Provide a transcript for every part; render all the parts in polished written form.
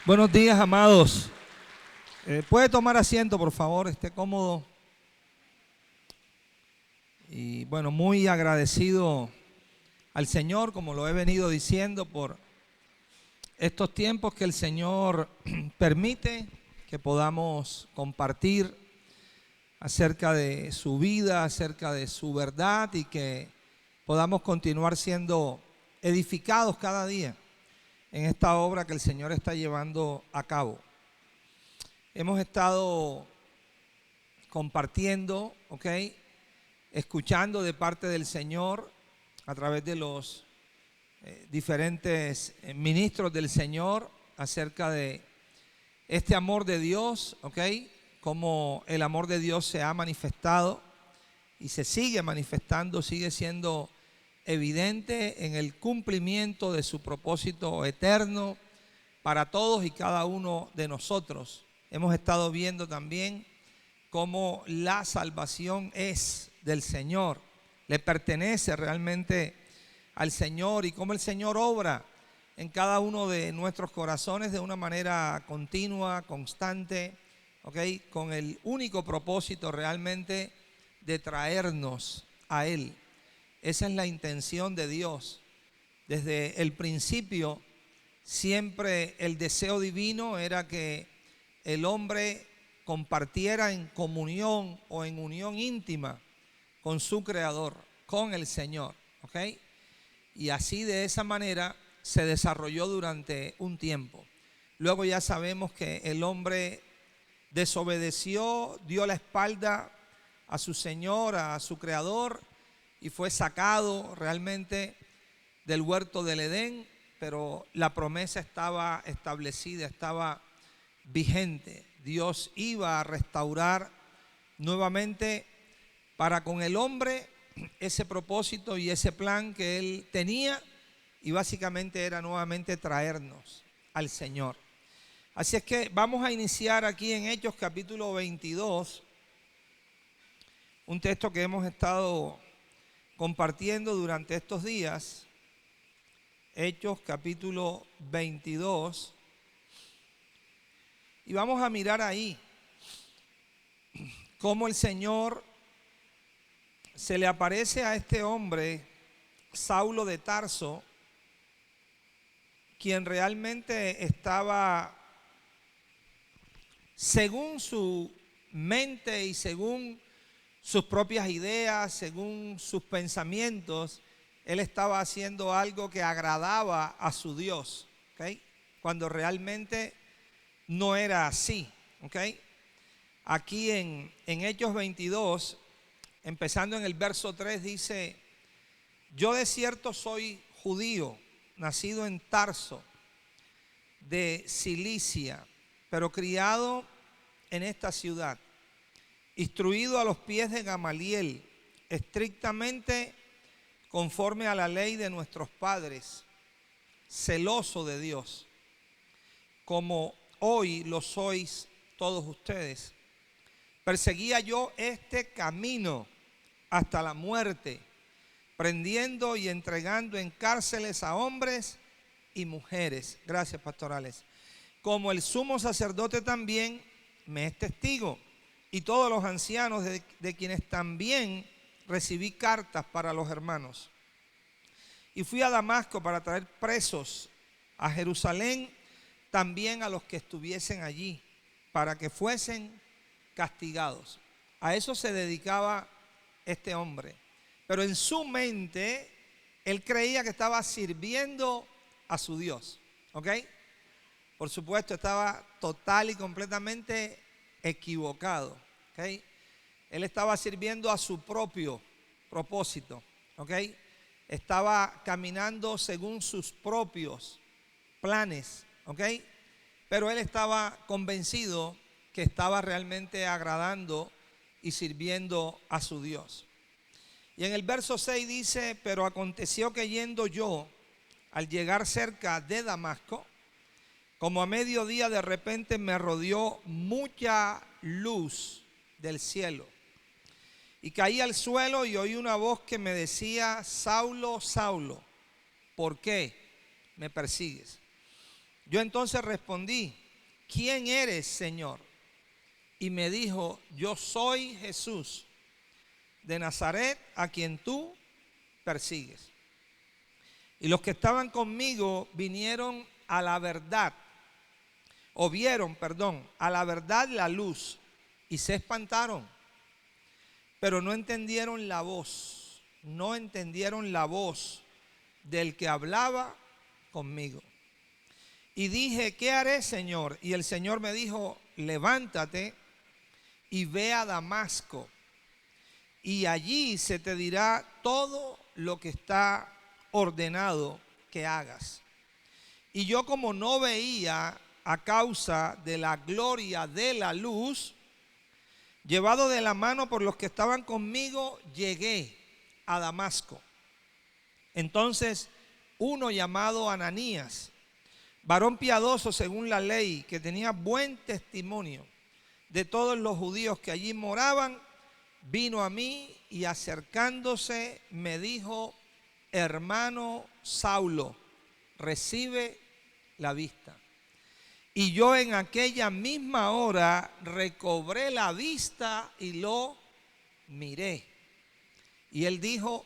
Buenos días, amados. ¿Puede tomar asiento, por favor? Esté cómodo. Y bueno, muy agradecido al Señor, como lo he venido diciendo, por estos tiempos que el Señor permite que podamos compartir acerca de su vida, acerca de su verdad, y que podamos continuar siendo edificados cada día en esta obra que el Señor está llevando a cabo. Hemos estado compartiendo, escuchando de parte del Señor a través de los diferentes ministros del Señor acerca de este amor de Dios, cómo el amor de Dios se ha manifestado y se sigue manifestando, sigue siendo evidente en el cumplimiento de su propósito eterno para todos y cada uno de nosotros. Hemos estado viendo también cómo la salvación es del Señor, le pertenece realmente al Señor, y cómo el Señor obra en cada uno de nuestros corazones de una manera continua, constante, con el único propósito realmente de traernos a Él. Esa es la intención de Dios. Desde el principio, siempre el deseo divino era que el hombre compartiera en comunión o en unión íntima con su Creador, con el Señor, Y así, de esa manera se desarrolló durante un tiempo. Luego ya sabemos que el hombre desobedeció, dio la espalda a su Señor, a su Creador, y fue sacado realmente del huerto del Edén, pero la promesa estaba establecida, estaba vigente. Dios iba a restaurar nuevamente para con el hombre ese propósito y ese plan que Él tenía, y básicamente era nuevamente traernos al Señor. Así es que vamos a iniciar aquí en Hechos capítulo 22, un texto que hemos estado compartiendo durante estos días. Hechos capítulo 22, y vamos a mirar ahí cómo el Señor se le aparece a este hombre, Saulo de Tarso, quien realmente estaba, según su mente y según sus propias ideas, según sus pensamientos, él estaba haciendo algo que agradaba a su Dios, cuando realmente no era así, Aquí en Hechos 22, empezando en el verso 3, dice: yo de cierto soy judío, nacido en Tarso de Cilicia, pero criado en esta ciudad, instruido a los pies de Gamaliel, estrictamente conforme a la ley de nuestros padres, celoso de Dios, como hoy lo sois todos ustedes. Perseguía yo este camino hasta la muerte, prendiendo y entregando en cárceles a hombres y mujeres. Gracias, pastorales. Como el sumo sacerdote también me es testigo, y todos los ancianos de quienes también recibí cartas para los hermanos. Y fui a Damasco para traer presos a Jerusalén también a los que estuviesen allí, para que fuesen castigados. A eso se dedicaba este hombre. Pero en su mente, él creía que estaba sirviendo a su Dios. Por supuesto, estaba total y completamente equivocado. Él estaba sirviendo a su propio propósito. Estaba caminando según sus propios planes. Pero él estaba convencido que estaba realmente agradando y sirviendo a su Dios. Y en el verso 6 dice: pero aconteció que yendo yo, al llegar cerca de Damasco, como a mediodía, de repente me rodeó mucha luz del cielo, y caí al suelo y oí una voz que me decía: Saulo, Saulo, ¿por qué me persigues? Yo entonces respondí: ¿quién eres, Señor? Y me dijo, yo soy Jesús de Nazaret, a quien tú persigues. Y los que estaban conmigo vieron, a la verdad la luz, y se espantaron, pero no entendieron la voz del que hablaba conmigo. Y dije, ¿qué haré, Señor? Y el Señor me dijo, levántate y ve a Damasco, y allí se te dirá todo lo que está ordenado que hagas. Y yo, como no veía a causa de la gloria de la luz, llevado de la mano por los que estaban conmigo, llegué a Damasco. Entonces uno llamado Ananías, varón piadoso según la ley, que tenía buen testimonio de todos los judíos que allí moraban, vino a mí y acercándose me dijo, hermano Saulo, recibe la vista. Y yo en aquella misma hora recobré la vista y lo miré. Y él dijo,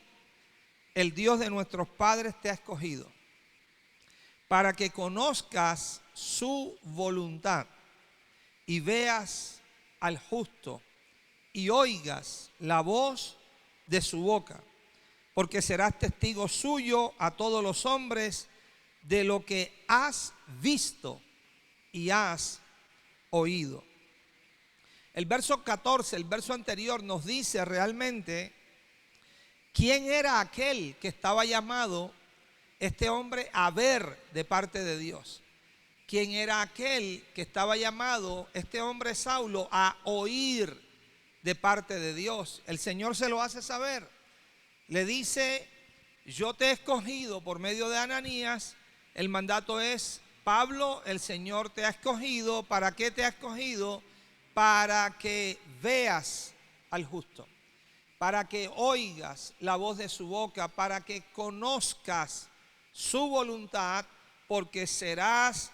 el Dios de nuestros padres te ha escogido para que conozcas su voluntad y veas al justo y oigas la voz de su boca, porque serás testigo suyo a todos los hombres de lo que has visto y has oído. El verso 14, el verso anterior, nos dice realmente quién era aquel que estaba llamado este hombre a ver de parte de Dios. ¿Quién era aquel que estaba llamado este hombre Saulo a oír de parte de Dios? El Señor se lo hace saber. Le dice, yo te he escogido por medio de Ananías. El mandato es, Pablo, el Señor te ha escogido. ¿Para qué te ha escogido? Para que veas al justo, para que oigas la voz de su boca, para que conozcas su voluntad, porque serás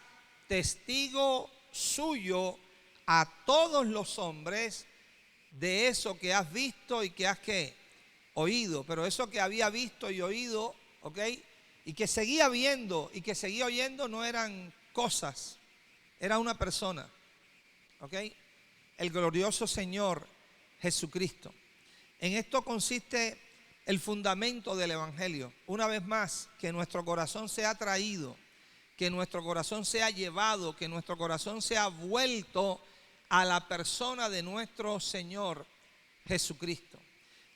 testigo suyo a todos los hombres de eso que has visto y que has oído. Pero eso que había visto y oído, ¿ok? Y que seguía viendo y que seguía oyendo no eran cosas, era una persona, ¿ok? El glorioso Señor Jesucristo. En esto consiste el fundamento del Evangelio. Una vez más, que nuestro corazón sea traído, que nuestro corazón sea llevado, que nuestro corazón sea vuelto a la persona de nuestro Señor Jesucristo.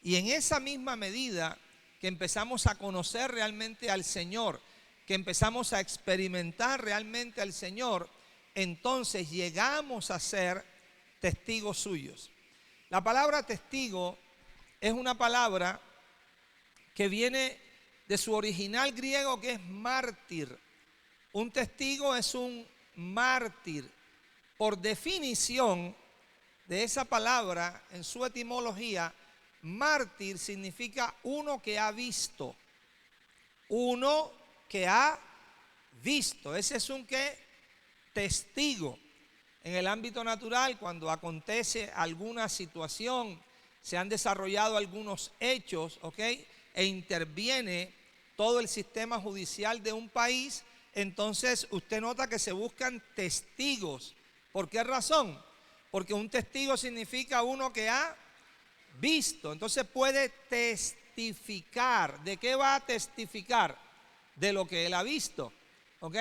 Y en esa misma medida que empezamos a conocer realmente al Señor, que empezamos a experimentar realmente al Señor, entonces llegamos a ser testigos suyos. La palabra testigo es una palabra que viene de su original griego, que es mártir. Un testigo es un mártir. Por definición de esa palabra, en su etimología, mártir significa uno que ha visto. Uno que ha visto. Ese es un testigo. En el ámbito natural, cuando acontece alguna situación, se han desarrollado algunos hechos, ¿ok? E interviene todo el sistema judicial de un país, entonces usted nota que se buscan testigos. ¿Por qué razón? Porque un testigo significa uno que ha visto. Entonces puede testificar. ¿De qué va a testificar? De lo que él ha visto, ¿ok?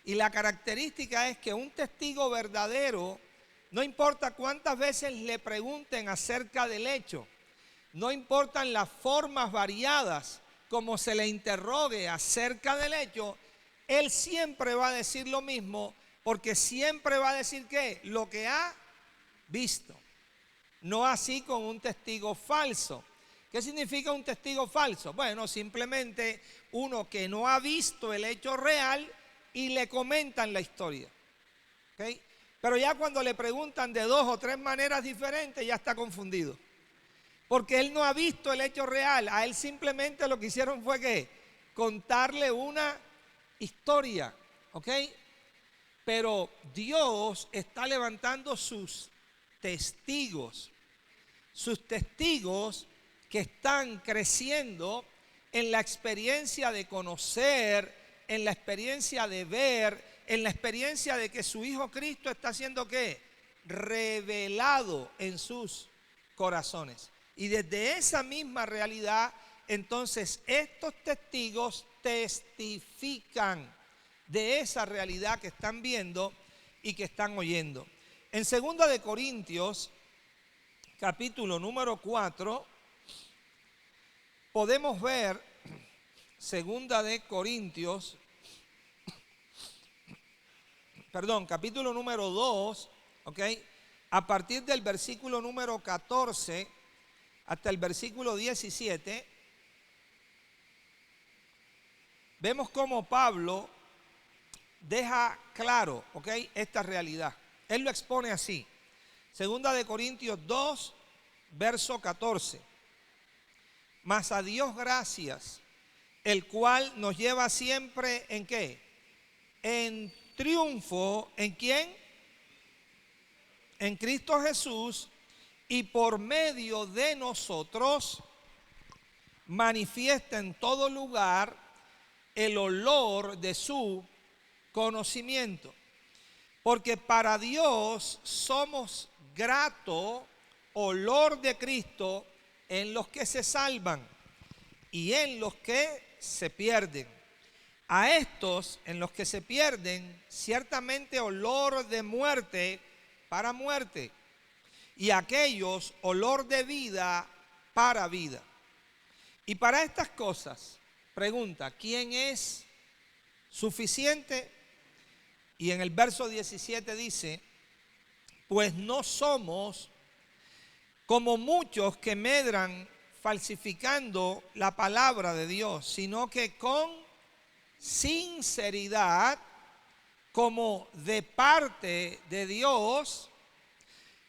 Y la característica es que un testigo verdadero, no importa cuántas veces le pregunten acerca del hecho, no importan las formas variadas como se le interrogue acerca del hecho, él siempre va a decir lo mismo, porque siempre va a decir ¿qué? Lo que ha visto. No así con un testigo falso. ¿Qué significa un testigo falso? Bueno, simplemente uno que no ha visto el hecho real y le comentan la historia, ¿okay? Pero ya cuando le preguntan de 2 o 3 maneras diferentes, ya está confundido. Porque él no ha visto el hecho real. A él simplemente lo que hicieron fue contarle una historia, ¿ok? Pero Dios está levantando sus testigos que están creciendo en la experiencia de conocer, en la experiencia de ver, en la experiencia de que su Hijo Cristo está siendo ¿qué? Revelado en sus corazones. Y desde esa misma realidad, entonces estos testigos testifican de esa realidad que están viendo y que están oyendo. En 2 de Corintios, capítulo número 4, podemos ver 2 de Corintios, capítulo número 2, ¿ok? A partir del versículo número 14 hasta el versículo 17, vemos cómo Pablo deja claro, ¿ok?, esta realidad. Él lo expone así. 2 de Corintios 2, verso 14. Mas a Dios gracias, el cual nos lleva siempre ¿en qué? En triunfo. ¿En quién? En Cristo Jesús, y por medio de nosotros manifiesta en todo lugar el olor de su conocimiento. Porque para Dios somos grato olor de Cristo en los que se salvan y en los que se pierden. A estos, en los que se pierden, ciertamente olor de muerte para muerte, y a aquellos olor de vida para vida. Y para estas cosas, pregunta, ¿quién es suficiente? Y en el verso 17 dice, pues no somos como muchos que medran falsificando la palabra de Dios, sino que con sinceridad, como de parte de Dios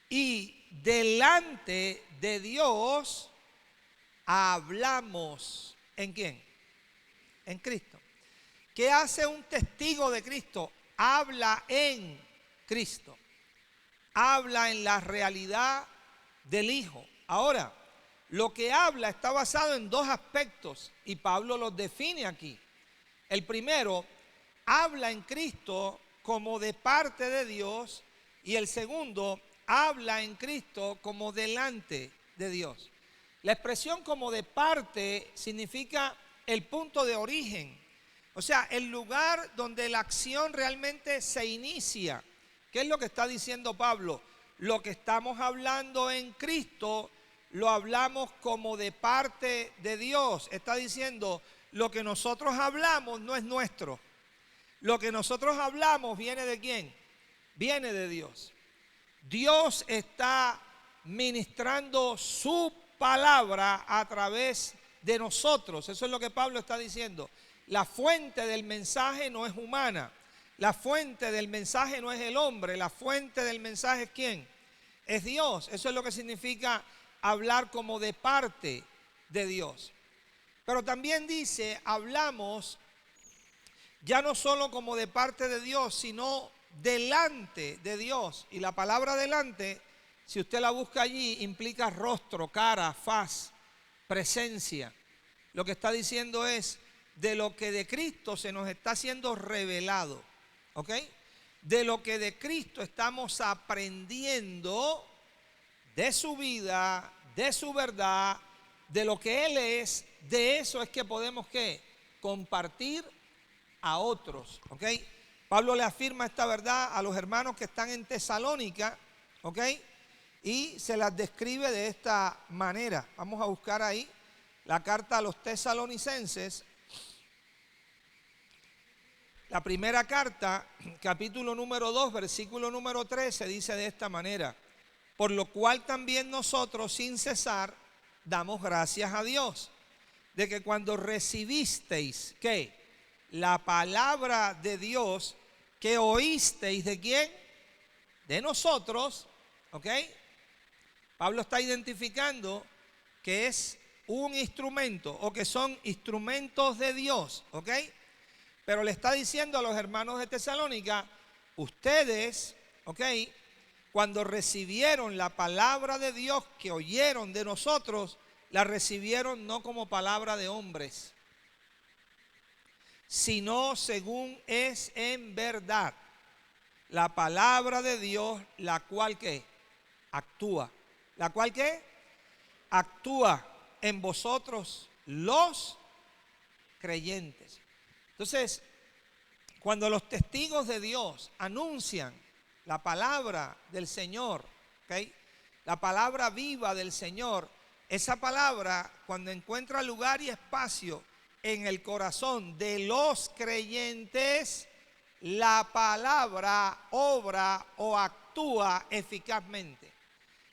y delante de Dios, hablamos. ¿En quién? En Cristo. ¿Qué hace un testigo de Cristo? Habla en Cristo. Habla en la realidad del Hijo. Ahora, lo que habla está basado en dos aspectos y Pablo los define aquí. El primero, habla en Cristo como de parte de Dios, y el segundo, habla en Cristo como delante de Dios. La expresión como de parte significa el punto de origen, o sea, el lugar donde la acción realmente se inicia. ¿Qué es lo que está diciendo Pablo? Lo que estamos hablando en Cristo lo hablamos como de parte de Dios. Está diciendo, lo que nosotros hablamos no es nuestro. Lo que nosotros hablamos viene de ¿quién? Viene de Dios. Dios está ministrando su palabra a través de nosotros. Eso es lo que Pablo está diciendo. La fuente del mensaje no es humana. La fuente del mensaje no es el hombre. La fuente del mensaje es ¿quién? Es Dios. Eso es lo que significa hablar como de parte de Dios. Pero también dice, hablamos ya no solo como de parte de Dios, sino delante de Dios. Y la palabra delante, si usted la busca allí, implica rostro, cara, faz, presencia. Lo que está diciendo es de lo que de Cristo se nos está siendo revelado, ¿ok? De lo que de Cristo estamos aprendiendo, de su vida, de su verdad, de lo que Él es. De eso es que podemos ¿qué? Compartir a otros, ¿ok? Pablo le afirma esta verdad a los hermanos que están en Tesalónica, ¿ok? Y se las describe de esta manera. Vamos a buscar ahí la carta a los tesalonicenses. La primera carta, capítulo número 2, versículo número 13, dice de esta manera: por lo cual también nosotros sin cesar damos gracias a Dios, de que cuando recibisteis, ¿qué? La palabra de Dios que oísteis, ¿de quién? De nosotros, ¿ok? Pablo está identificando que es un instrumento o que son instrumentos de Dios, ¿ok? Pero le está diciendo a los hermanos de Tesalónica, ustedes, ok, cuando recibieron la palabra de Dios que oyeron de nosotros, la recibieron no como palabra de hombres, sino según es en verdad la palabra de Dios, la cual que actúa, la cual que actúa en vosotros los creyentes. Entonces, cuando los testigos de Dios anuncian la palabra del Señor, ¿okay?, la palabra viva del Señor, esa palabra, cuando encuentra lugar y espacio en el corazón de los creyentes, la palabra obra o actúa eficazmente.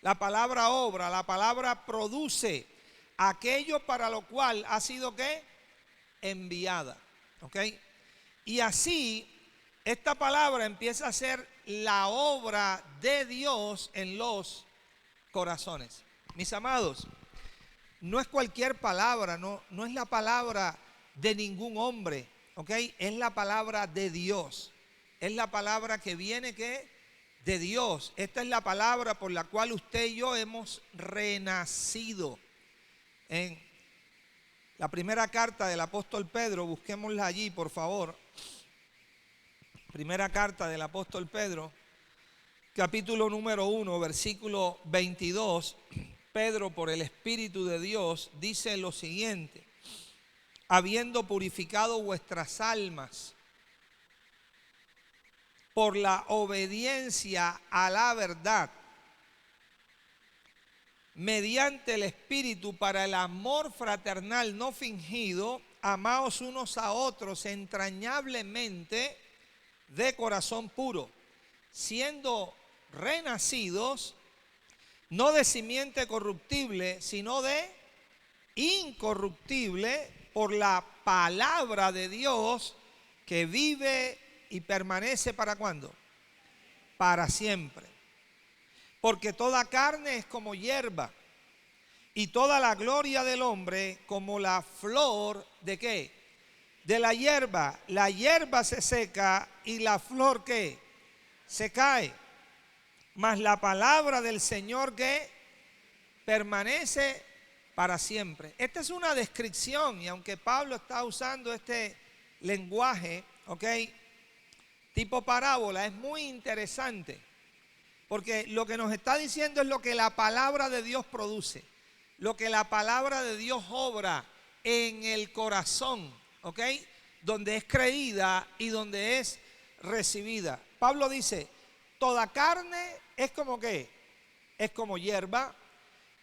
La palabra obra, la palabra produce aquello para lo cual ha sido ¿qué? Enviada. ¿Ok? Y así, esta palabra empieza a ser la obra de Dios en los corazones. Mis amados, no es cualquier palabra, no es la palabra de ningún hombre, ¿ok? Es la palabra de Dios. Es la palabra que viene ¿qué? De Dios. Esta es la palabra por la cual usted y yo hemos renacido. En la primera carta del apóstol Pedro, busquémosla allí, por favor. Primera carta del apóstol Pedro, capítulo número 1, versículo 22. Pedro, por el Espíritu de Dios, dice lo siguiente: habiendo purificado vuestras almas por la obediencia a la verdad, mediante el Espíritu, para el amor fraternal no fingido, amaos unos a otros entrañablemente de corazón puro, siendo renacidos no de simiente corruptible, sino de incorruptible, por la palabra de Dios que vive y permanece ¿para cuándo? Para siempre. Porque toda carne es como hierba, y toda la gloria del hombre como la flor ¿de qué? De la hierba. La hierba se seca y la flor ¿qué? Se cae. Mas la palabra del Señor que permanece para siempre. Esta es una descripción, y aunque Pablo está usando este lenguaje, ¿ok?, tipo parábola, es muy interesante, porque lo que nos está diciendo es lo que la palabra de Dios produce, lo que la palabra de Dios obra en el corazón, ¿ok?, donde es creída y donde es recibida. Pablo dice, toda carne es como ¿qué? Es como hierba,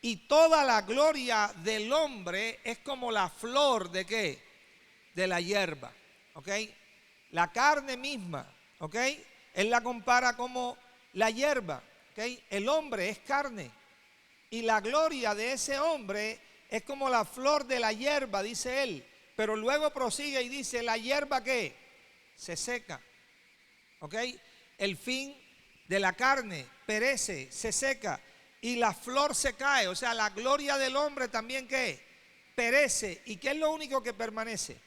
y toda la gloria del hombre es como la flor ¿de qué? De la hierba, ¿ok? La carne misma, ¿ok? Él la compara como la hierba, ¿ok? El hombre es carne, y la gloria de ese hombre es como la flor de la hierba, dice él. Pero luego prosigue y dice, la hierba ¿qué? Se seca, ¿ok? El fin de la carne perece, se seca, y la flor se cae. O sea, la gloria del hombre también ¿qué? Perece. ¿Y qué es lo único que permanece?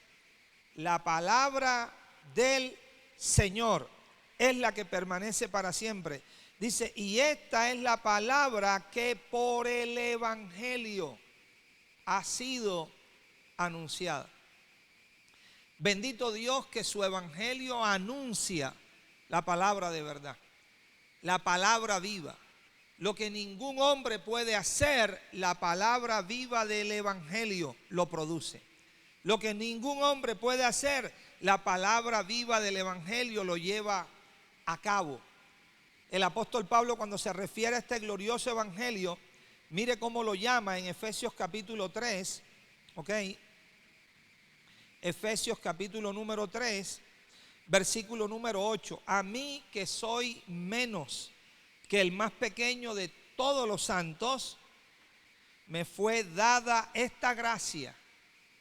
La palabra del Señor es la que permanece para siempre. Dice, y esta es la palabra que por el Evangelio ha sido anunciada. Bendito Dios que su Evangelio anuncia la palabra de verdad, la palabra viva. Lo que ningún hombre puede hacer, la palabra viva del Evangelio lo produce. Lo que ningún hombre puede hacer, la palabra viva del Evangelio lo lleva a cabo. El apóstol Pablo, cuando se refiere a este glorioso Evangelio, mire cómo lo llama en Efesios capítulo 3, ¿ok? Efesios capítulo número 3, versículo número 8. A mí que soy menos que el más pequeño de todos los santos, me fue dada esta gracia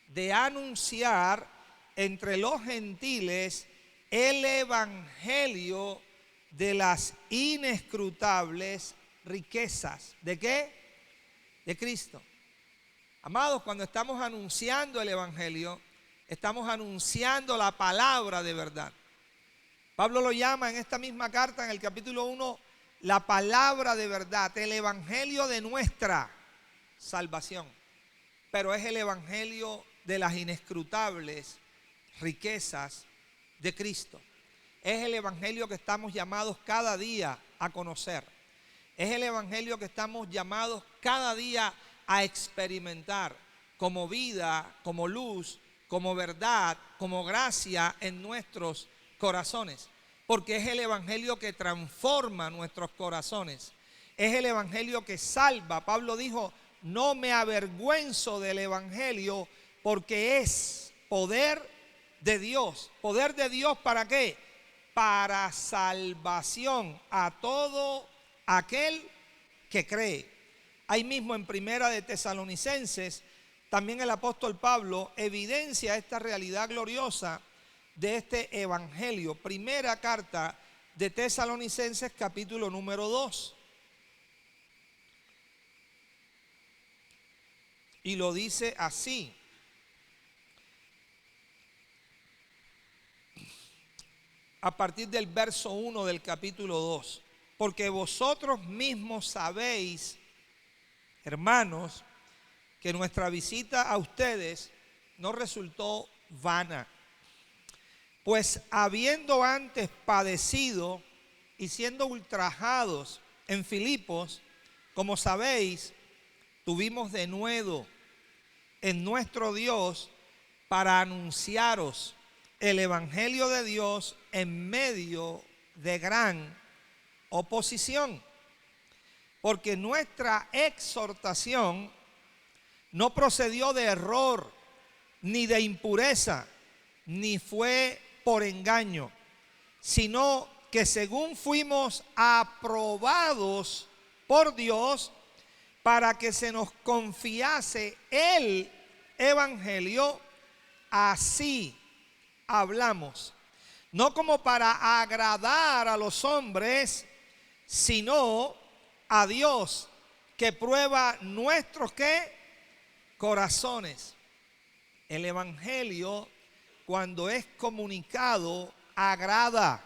de anunciar entre los gentiles el evangelio de las inescrutables riquezas. ¿De qué? De Cristo. Amados, cuando estamos anunciando el evangelio, estamos anunciando la palabra de verdad. Pablo lo llama en esta misma carta, en el capítulo 1, la palabra de verdad, el evangelio de nuestra salvación. Pero es el evangelio de las inescrutables riquezas de Cristo. Es el evangelio que estamos llamados cada día a conocer. Es el evangelio que estamos llamados cada día a experimentar como vida, como luz, como verdad, como gracia en nuestros corazones. Porque es el evangelio que transforma nuestros corazones. Es el evangelio que salva. Pablo dijo, no me avergüenzo del evangelio porque es poder de Dios. ¿Poder de Dios para qué? Para salvación a todo aquel que cree. Ahí mismo en Primera de Tesalonicenses, también el apóstol Pablo evidencia esta realidad gloriosa de este evangelio. Primera carta de Tesalonicenses, capítulo número 2. Y lo dice así. A partir del verso 1 del capítulo 2. Porque vosotros mismos sabéis, hermanos, que nuestra visita a ustedes no resultó vana. Pues habiendo antes padecido y siendo ultrajados en Filipos, como sabéis, tuvimos denuedo en nuestro Dios para anunciaros el evangelio de Dios en medio de gran oposición. Porque nuestra exhortación no procedió de error, ni de impureza, ni fue por engaño, sino que según fuimos aprobados por Dios para que se nos confiase el evangelio, así hablamos, no como para agradar a los hombres, sino a Dios que prueba nuestros ¿qué? Corazones. El evangelio, cuando es comunicado, agrada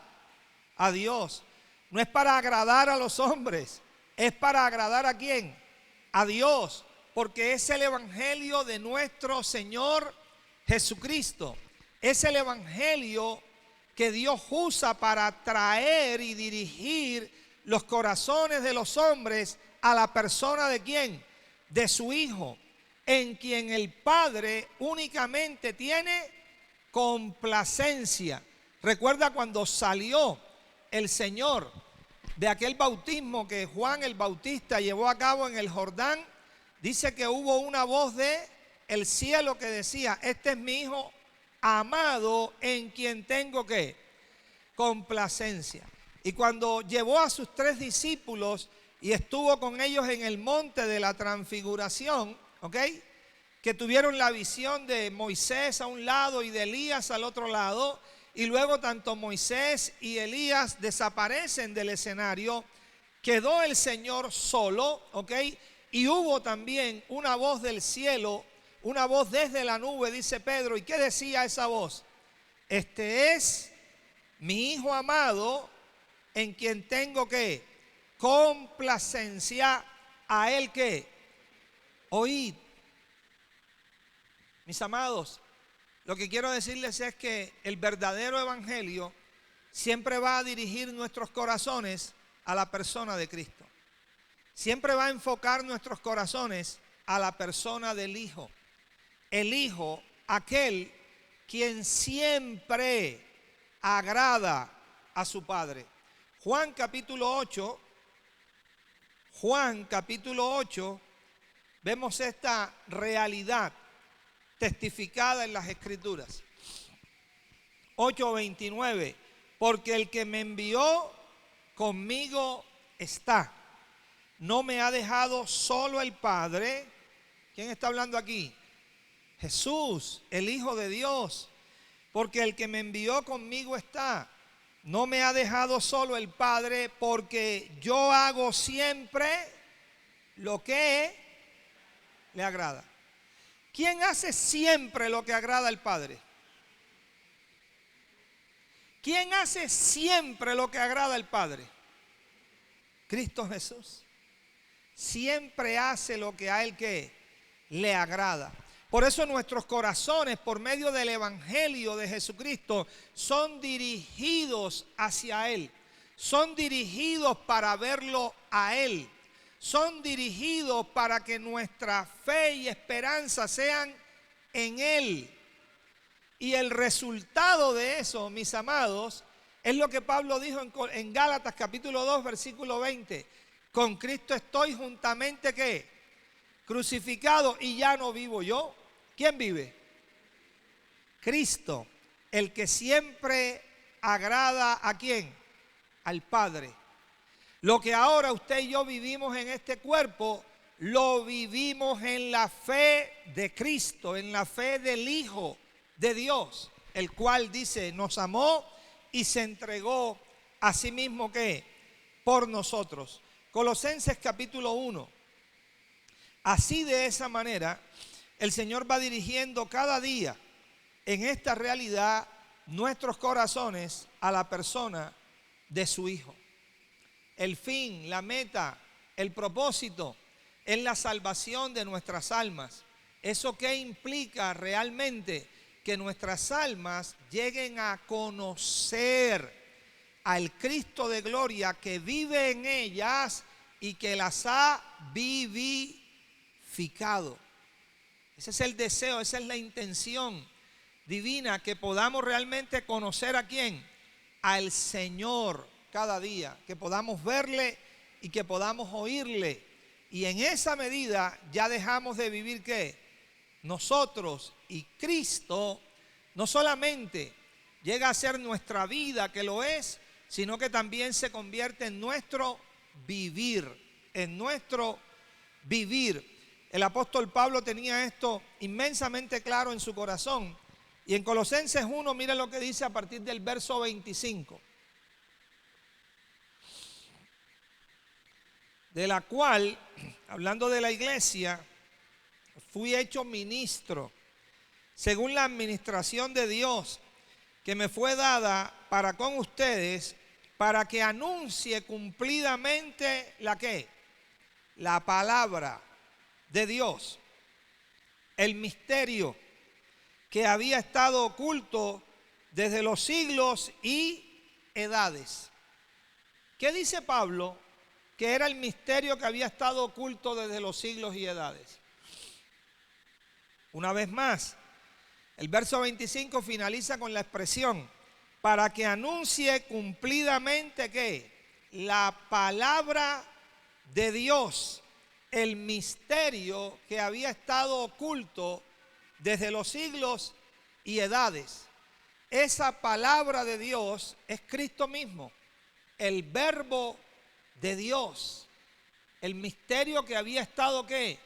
a Dios. No es para agradar a los hombres, es para agradar ¿a quién? A Dios, porque es el evangelio de nuestro Señor Jesucristo. Es el evangelio que Dios usa para traer y dirigir los corazones de los hombres a la persona de ¿quién? De su Hijo, en quien el Padre únicamente tiene complacencia. Recuerda cuando salió el Señor de aquel bautismo que Juan el Bautista llevó a cabo en el Jordán, dice que hubo una voz de el cielo que decía, este es mi Hijo amado en quien tengo ¿qué? Complacencia. Y cuando llevó a sus 3 discípulos y estuvo con ellos en el monte de la transfiguración, ¿ok? Que tuvieron la visión de Moisés a un lado y de Elías al otro lado, y luego tanto Moisés y Elías desaparecen del escenario, quedó el Señor solo, ¿ok? Y hubo también una voz del cielo, una voz desde la nube, dice Pedro. ¿Y qué decía esa voz? Este es mi Hijo amado, en quien tengo ¿qué? Complacencia, a él ¿qué? Oíd. Mis amados, lo que quiero decirles es que el verdadero evangelio siempre va a dirigir nuestros corazones a la persona de Cristo. Siempre va a enfocar nuestros corazones a la persona del Hijo. El Hijo, aquel quien siempre agrada a su Padre. Juan capítulo 8, vemos esta realidad testificada en las Escrituras. 8:29, porque el que me envió conmigo está. No me ha dejado solo el Padre. ¿Quién está hablando aquí? Jesús, el Hijo de Dios. Porque el que me envió conmigo está. No me ha dejado solo el Padre, porque yo hago siempre lo que le agrada. ¿Quién hace siempre lo que agrada al Padre? ¿Quién hace siempre lo que agrada al Padre? Cristo Jesús. Siempre hace lo que a Él que le agrada. Por eso nuestros corazones, por medio del Evangelio de Jesucristo, son dirigidos hacia Él. Son dirigidos para verlo a Él. Son dirigidos para que nuestra fe y esperanza sean en Él. Y el resultado de eso, mis amados, es lo que Pablo dijo en Gálatas capítulo 2, versículo 20. Con Cristo estoy juntamente, ¿qué? Crucificado, y ya no vivo yo. ¿Quién vive? Cristo, el que siempre agrada ¿a quién? Al Padre. Lo que ahora usted y yo vivimos en este cuerpo, lo vivimos en la fe de Cristo, en la fe del Hijo de Dios, el cual dice, nos amó y se entregó a sí mismo, ¿qué? Por nosotros. Colosenses capítulo 1. Así, de esa manera, el Señor va dirigiendo cada día en esta realidad nuestros corazones a la persona de su Hijo. El fin, la meta, el propósito es la salvación de nuestras almas. ¿Eso qué implica realmente? Que nuestras almas lleguen a conocer al Cristo de gloria que vive en ellas y que las ha vivificado. Ese es el deseo, esa es la intención divina, que podamos realmente conocer ¿a quién? Al Señor cada día, que podamos verle y que podamos oírle. Y en esa medida ya dejamos de vivir ¿qué? Nosotros, y Cristo no solamente llega a ser nuestra vida, que lo es, sino que también se convierte en nuestro vivir, en nuestro vivir. El apóstol Pablo tenía esto inmensamente claro en su corazón. Y en Colosenses 1, mira lo que dice a partir del verso 25. De la cual, hablando de la iglesia, fui hecho ministro, según la administración de Dios, que me fue dada para con ustedes, para que anuncie cumplidamente la ¿qué? La palabra de Dios, el misterio que había estado oculto desde los siglos y edades. ¿Qué dice Pablo? Que era el misterio que había estado oculto desde los siglos y edades. Una vez más, el verso 25 finaliza con la expresión, para que anuncie cumplidamente ¿qué? La palabra de Dios, el misterio que había estado oculto desde los siglos y edades. Esa palabra de Dios es Cristo mismo, el verbo de Dios, el misterio que había estado ¿qué?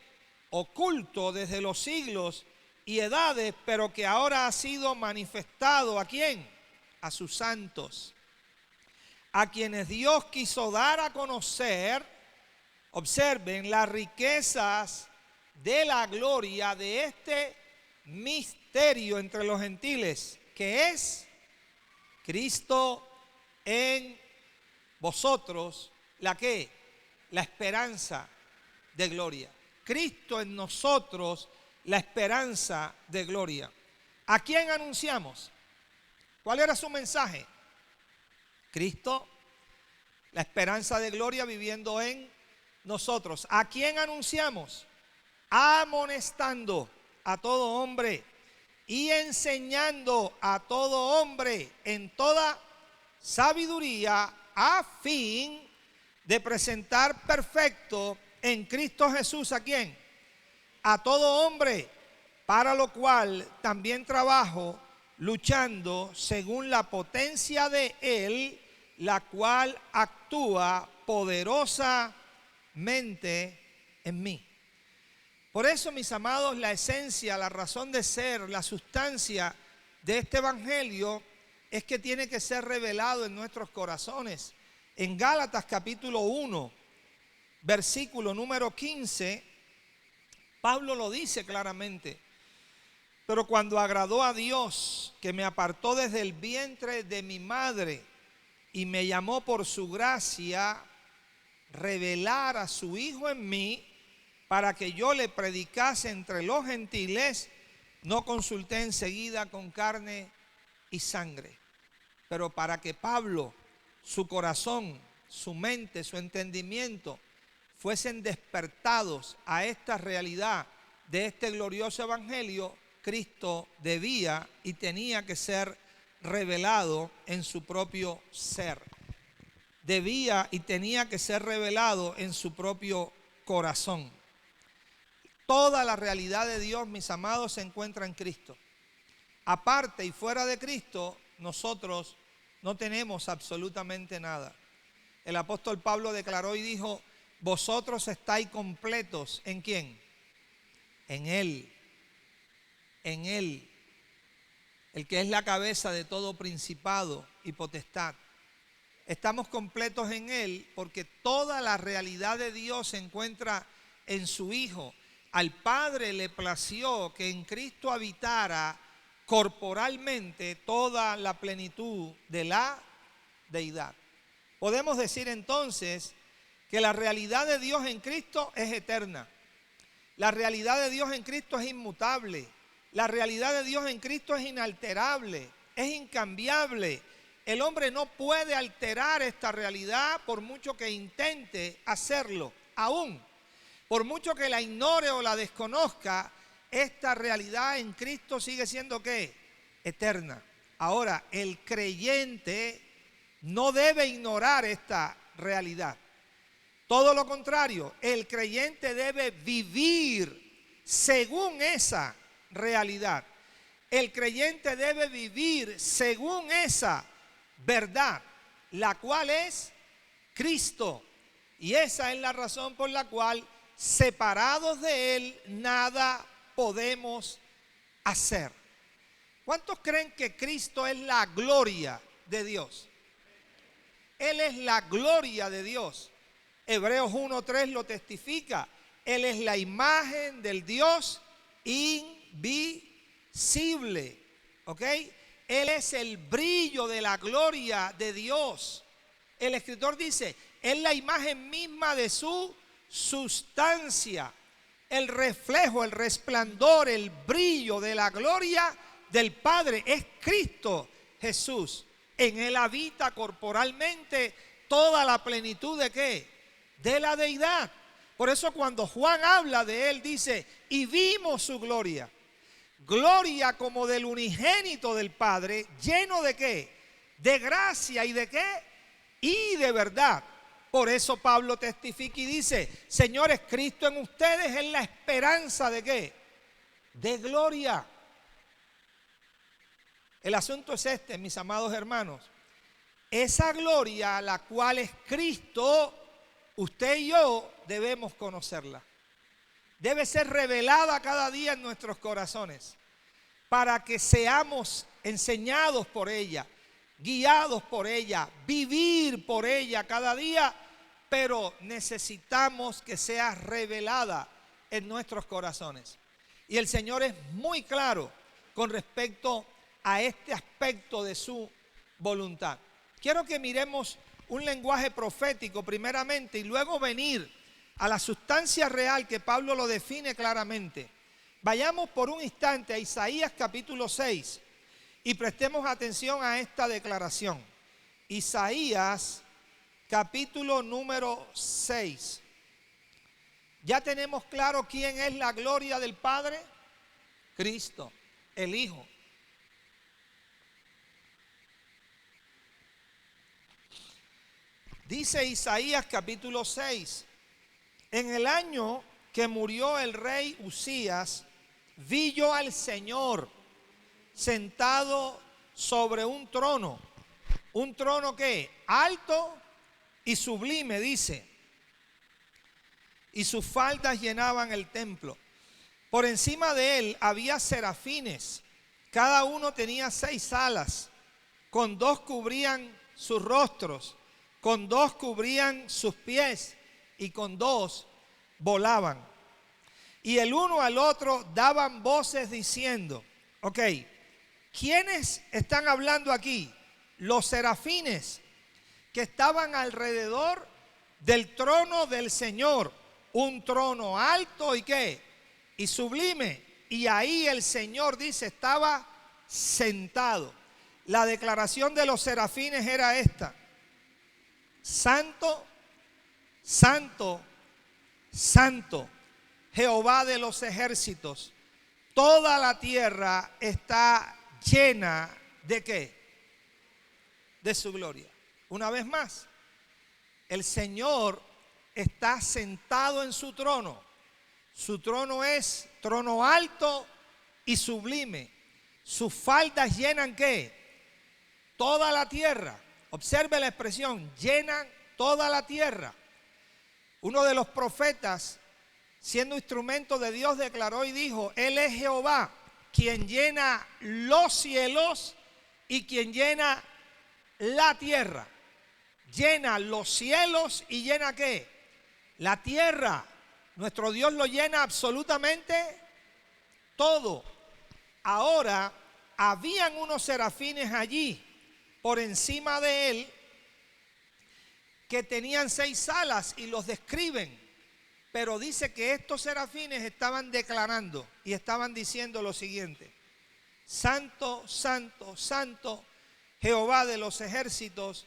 Oculto desde los siglos y edades, pero que ahora ha sido manifestado ¿a quién? A sus santos, a quienes Dios quiso dar a conocer. Observen las riquezas de la gloria de este misterio entre los gentiles, que es Cristo en vosotros, ¿la qué? La esperanza de gloria. Cristo en nosotros, la esperanza de gloria. ¿A quién anunciamos? ¿Cuál era su mensaje? Cristo, la esperanza de gloria viviendo en nosotros. ¿A quién anunciamos? Amonestando a todo hombre y enseñando a todo hombre en toda sabiduría, a fin de presentar perfecto en Cristo Jesús ¿a quién? A todo hombre, para lo cual también trabajo luchando según la potencia de Él, la cual actúa poderosamente en mí. Por eso, mis amados, la esencia, la razón de ser, la sustancia de este evangelio es que tiene que ser revelado en nuestros corazones. En Gálatas capítulo 1, versículo número 15, Pablo lo dice claramente. Pero cuando agradó a Dios, que me apartó desde el vientre de mi madre y me llamó por su gracia, revelar a su Hijo en mí para que yo le predicase entre los gentiles, no consulté enseguida con carne y sangre. Pero para que Pablo, su corazón, su mente, su entendimiento fuesen despertados a esta realidad de este glorioso evangelio, Cristo debía y tenía que ser revelado en su propio ser. Debía y tenía que ser revelado en su propio corazón. Toda la realidad de Dios, mis amados, se encuentra en Cristo. Aparte y fuera de Cristo, nosotros no tenemos absolutamente nada. El apóstol Pablo declaró y dijo: vosotros estáis completos, ¿en quién? En Él. En Él, el que es la cabeza de todo principado y potestad. Estamos completos en Él porque toda la realidad de Dios se encuentra en su Hijo. Al Padre le plació que en Cristo habitara corporalmente toda la plenitud de la deidad. Podemos decir entonces que la realidad de Dios en Cristo es eterna. La realidad de Dios en Cristo es inmutable. La realidad de Dios en Cristo es inalterable, es incambiable. El hombre no puede alterar esta realidad por mucho que intente hacerlo. Aún, por mucho que la ignore o la desconozca, esta realidad en Cristo sigue siendo ¿qué? Eterna. Ahora, el creyente no debe ignorar esta realidad. Todo lo contrario, el creyente debe vivir según esa realidad. El creyente debe vivir según esa verdad, la cual es Cristo. Y esa es la razón por la cual, separados de Él, nada podemos hacer. ¿Cuántos creen que Cristo es la gloria de Dios? Él es la gloria de Dios. Hebreos 1:3 lo testifica. Él es la imagen del Dios invisible, ¿ok? Él es el brillo de la gloria de Dios. El escritor dice, es la imagen misma de su sustancia, el reflejo, el resplandor, el brillo de la gloria del Padre. Es Cristo Jesús. En Él habita corporalmente toda la plenitud ¿de qué? De la deidad. Por eso cuando Juan habla de Él dice, y vimos su gloria. Gloria como del unigénito del Padre, lleno ¿de qué? De gracia y ¿de qué? Y de verdad. Por eso Pablo testifica y dice, señores, Cristo en ustedes es la esperanza ¿de qué? De gloria. El asunto es este, mis amados hermanos. Esa gloria, la cual es Cristo, usted y yo debemos conocerla. Debe ser revelada cada día en nuestros corazones para que seamos enseñados por ella, guiados por ella, vivir por ella cada día, pero necesitamos que sea revelada en nuestros corazones. Y el Señor es muy claro con respecto a este aspecto de su voluntad. Quiero que miremos un lenguaje profético primeramente y luego venir a la sustancia real que Pablo lo define claramente. Vayamos por un instante a Isaías capítulo 6 y prestemos atención a esta declaración. Isaías capítulo número 6. ¿Ya tenemos claro quién es la gloria del Padre? Cristo, el Hijo. Dice Isaías capítulo 6, en el año que murió el rey Usías, vi yo al Señor sentado sobre un trono que alto y sublime, dice, y sus faldas llenaban el templo. Por encima de él había serafines, cada uno tenía 6 alas, con 2 cubrían sus rostros, con 2 cubrían sus pies y con 2 volaban. Y el uno al otro daban voces diciendo, Ok, ¿quiénes están hablando aquí? Los serafines que estaban alrededor del trono del Señor. Un trono alto y ¿qué? Y sublime. Y ahí el Señor dice, estaba sentado. La declaración de los serafines era esta: Santo, santo, santo, Jehová de los ejércitos. Toda la tierra está llena ¿de qué? De su gloria. Una vez más, el Señor está sentado en su trono. Su trono es trono alto y sublime. Sus faldas llenan ¿qué? Toda la tierra. Observe la expresión, llenan toda la tierra. Uno de los profetas, siendo instrumento de Dios, declaró y dijo: Él es Jehová, quien llena los cielos y quien llena la tierra. Llena los cielos y llena ¿qué? La tierra. Nuestro Dios lo llena absolutamente todo. Ahora, habían unos serafines allí por encima de él que tenían 6 alas y los describen. Pero dice que estos serafines estaban declarando y estaban diciendo lo siguiente: Santo, santo, santo, Jehová de los ejércitos,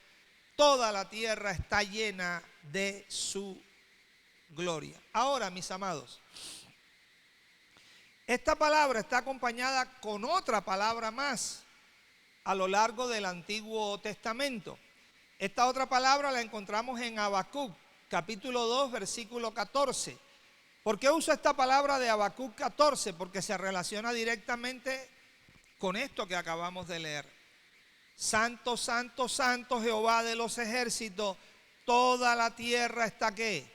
toda la tierra está llena de su gloria. Ahora, mis amados, esta palabra está acompañada con otra palabra más a lo largo del Antiguo Testamento. Esta otra palabra la encontramos en Habacuc, capítulo 2, versículo 14. ¿Por qué uso esta palabra de Habacuc 14? Porque se relaciona directamente con esto que acabamos de leer. Santo, santo, santo, Jehová de los ejércitos, toda la tierra está ¿qué?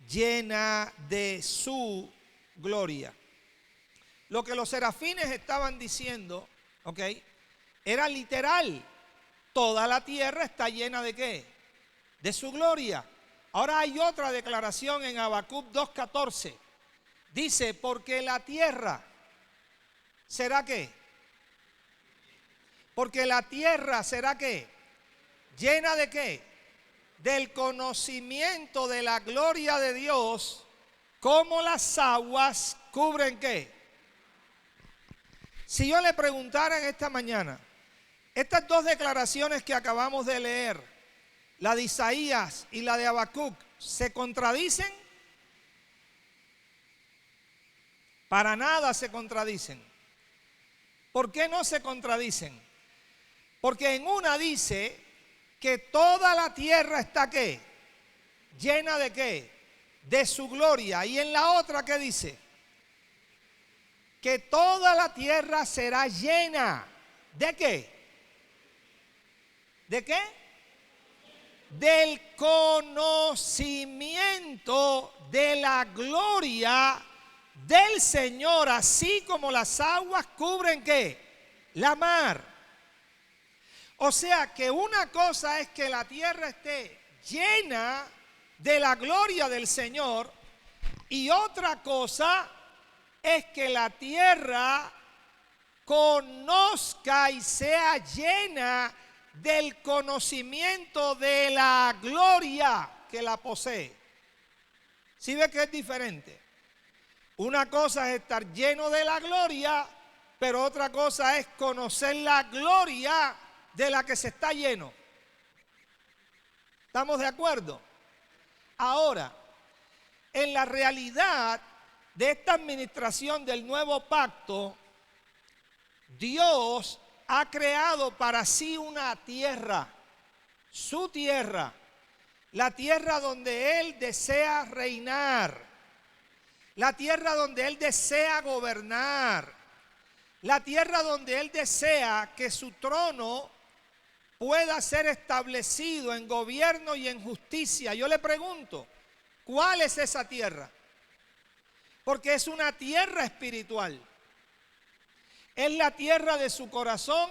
Llena de su gloria. Lo que los serafines estaban diciendo, ¿ok?, era literal. Toda la tierra está llena ¿de qué? De su gloria. Ahora hay otra declaración en Habacuc 2:14. Dice, porque la tierra será ¿qué? Porque la tierra será ¿qué? Llena ¿de qué? Del conocimiento de la gloria de Dios, como las aguas cubren ¿qué? Si yo le preguntara en esta mañana, estas dos declaraciones que acabamos de leer, la de Isaías y la de Habacuc, ¿se contradicen? Para nada se contradicen. ¿Por qué no se contradicen? Porque en una dice que toda la tierra está ¿qué? Llena ¿de qué? De su gloria. Y en la otra ¿qué dice? Que toda la tierra será llena ¿de qué? ¿De qué? Del conocimiento de la gloria del Señor, así como las aguas cubren ¿qué? La mar. O sea que una cosa es que la tierra esté llena de la gloria del Señor, y otra cosa es que la tierra conozca y sea llena del conocimiento de la gloria que la posee. ¿Sí ve que es diferente? Una cosa es estar lleno de la gloria, pero otra cosa es conocer la gloria de la que se está lleno. ¿Estamos de acuerdo? Ahora, en la realidad de esta administración del nuevo pacto, Dios ha creado para sí una tierra, su tierra, la tierra donde Él desea reinar, la tierra donde Él desea gobernar, la tierra donde Él desea que su trono pueda ser establecido en gobierno y en justicia. Yo le pregunto, ¿cuál es esa tierra? Porque es una tierra espiritual. Es la tierra de su corazón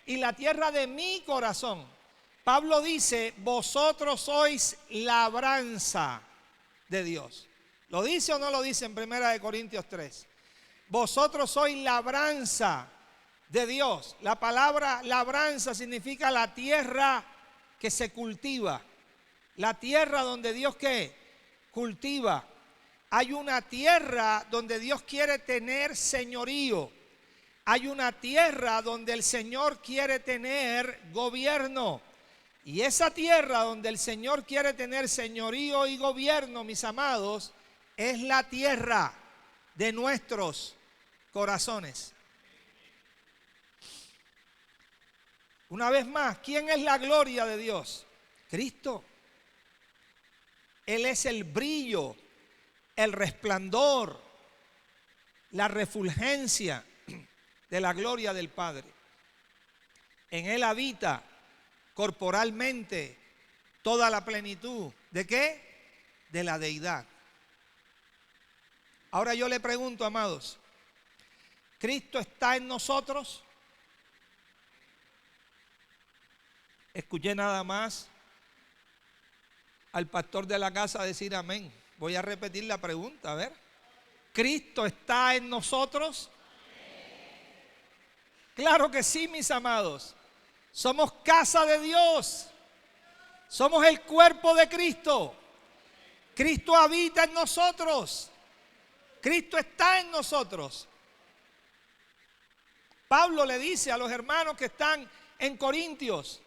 y la tierra de mi corazón. Pablo dice, vosotros sois labranza de Dios. ¿Lo dice o no lo dice en 1 Corintios 3? Vosotros sois labranza de Dios. La palabra labranza significa la tierra que se cultiva. La tierra donde Dios ¿qué? Cultiva. Hay una tierra donde Dios quiere tener señorío. Hay una tierra donde el Señor quiere tener gobierno. Y esa tierra donde el Señor quiere tener señorío y gobierno, mis amados, es la tierra de nuestros corazones. Una vez más, ¿quién es la gloria de Dios? Cristo. Él es el brillo, el resplandor, la refulgencia de la gloria del Padre. En Él habita corporalmente toda la plenitud. ¿De qué? De la deidad. Ahora yo le pregunto, amados, ¿Cristo está en nosotros? Escuché nada más al pastor de la casa decir amén. Voy a repetir la pregunta, a ver. ¿Cristo está en nosotros? Claro que sí, mis amados. Somos casa de Dios. Somos el cuerpo de Cristo. Cristo habita en nosotros. Cristo está en nosotros. Pablo le dice a los hermanos que están en Corintios.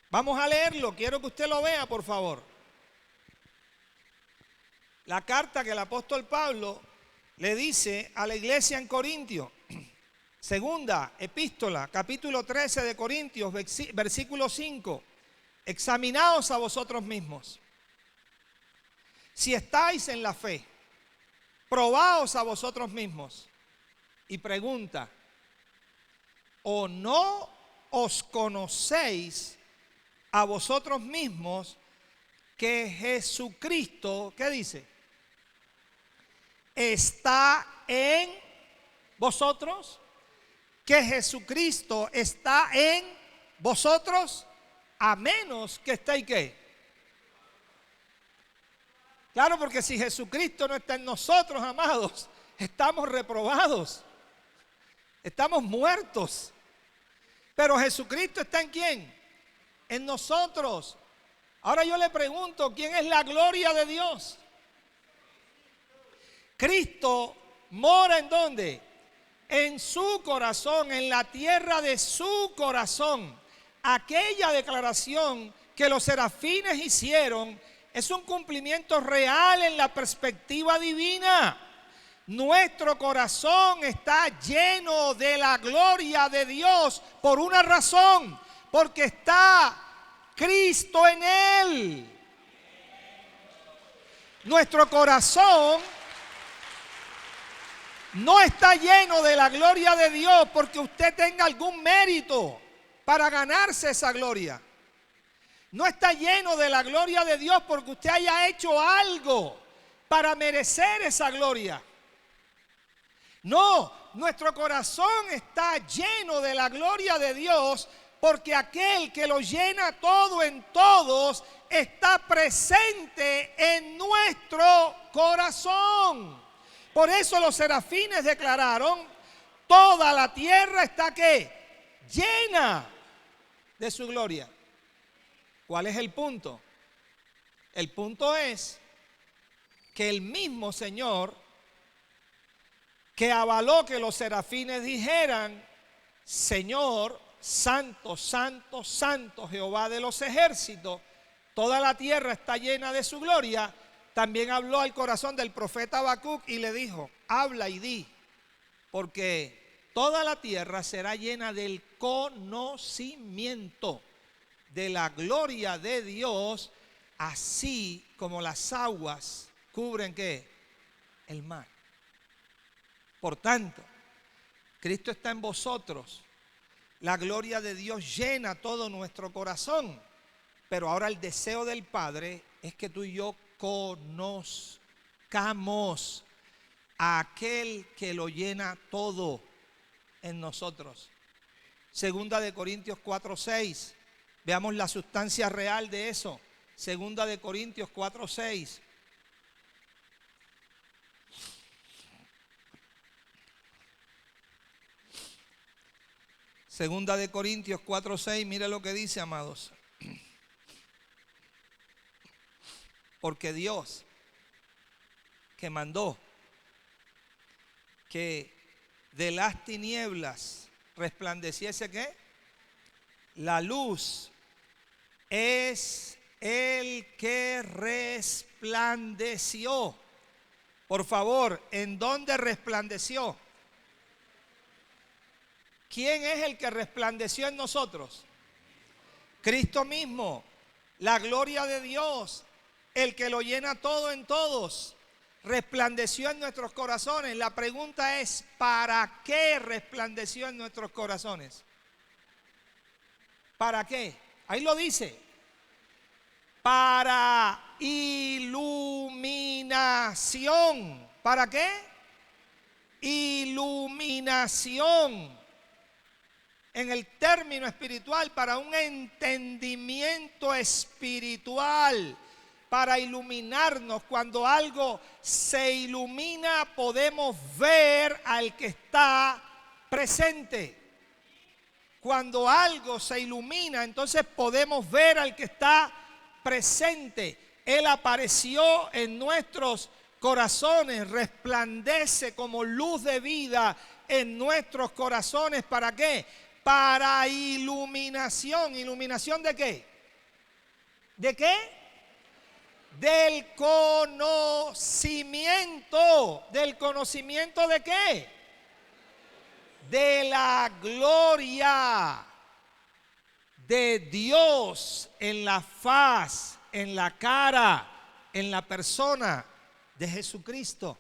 Vamos a leerlo, quiero que usted lo vea, por favor. La carta que el apóstol Pablo le dice a la iglesia en Corintios. Segunda epístola, capítulo 13 de Corintios, versículo 5. Examinaos a vosotros mismos. Si estáis en la fe, probaos a vosotros mismos. Y pregunta, ¿o no os conocéis a vosotros mismos que Jesucristo, ¿qué dice? Está en vosotros, que Jesucristo está en vosotros, a menos que estéis ¿qué? Claro, porque si Jesucristo no está en nosotros, amados, estamos reprobados, estamos muertos. Pero Jesucristo está en ¿quién? En nosotros. Ahora yo le pregunto, ¿quién es la gloria de Dios? Cristo mora ¿en dónde? En su corazón, en la tierra de su corazón. Aquella declaración que los serafines hicieron es un cumplimiento real en la perspectiva divina. Nuestro corazón está lleno de la gloria de Dios por una razón, porque está Cristo en él. Nuestro corazón no está lleno de la gloria de Dios porque usted tenga algún mérito para ganarse esa gloria. No está lleno de la gloria de Dios porque usted haya hecho algo para merecer esa gloria. No, nuestro corazón está lleno de la gloria de Dios porque aquel que lo llena todo en todos está presente en nuestro corazón. Por eso los serafines declararon, toda la tierra está ¿qué? Llena de su gloria. ¿Cuál es el punto? El punto es que el mismo Señor que avaló que los serafines dijeran, Señor, santo, santo, santo, Jehová de los ejércitos, toda la tierra está llena de su gloria, también habló al corazón del profeta Habacuc y le dijo, habla y di, porque toda la tierra será llena del conocimiento de la gloria de Dios, así como las aguas cubren ¿qué? El mar. Por tanto, Cristo está en vosotros. La gloria de Dios llena todo nuestro corazón. Pero ahora el deseo del Padre es que tú y yo conozcamos a aquel que lo llena todo en nosotros. Segunda de Corintios 4:6. Veamos la sustancia real de eso. Segunda de Corintios 4:6. Segunda de Corintios 4:6, mire lo que dice, amados. Porque Dios, que mandó que de las tinieblas resplandeciese, ¿qué? La luz, es el que resplandeció. Por favor, ¿en dónde resplandeció? ¿Quién es el que resplandeció en nosotros? Cristo mismo, la gloria de Dios, el que lo llena todo en todos, resplandeció en nuestros corazones. La pregunta es, ¿para qué resplandeció en nuestros corazones? ¿Para qué? Ahí lo dice. Para iluminación. ¿Para qué? Iluminación. En el término espiritual, para un entendimiento espiritual, para iluminarnos. Cuando algo se ilumina, podemos ver al que está presente. Cuando algo se ilumina, entonces podemos ver al que está presente. Él apareció en nuestros corazones, resplandece como luz de vida en nuestros corazones. ¿Para qué? Para iluminación. ¿Iluminación de qué? ¿De qué? Del conocimiento. ¿Del conocimiento de qué? De la gloria de Dios en la faz, en la cara, en la persona de Jesucristo.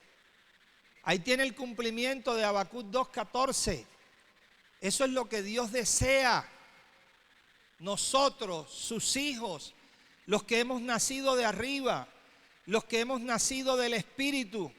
Ahí tiene el cumplimiento de Habacuc 2:14. Eso es lo que Dios desea. Nosotros, sus hijos, los que hemos nacido de arriba, los que hemos nacido del Espíritu,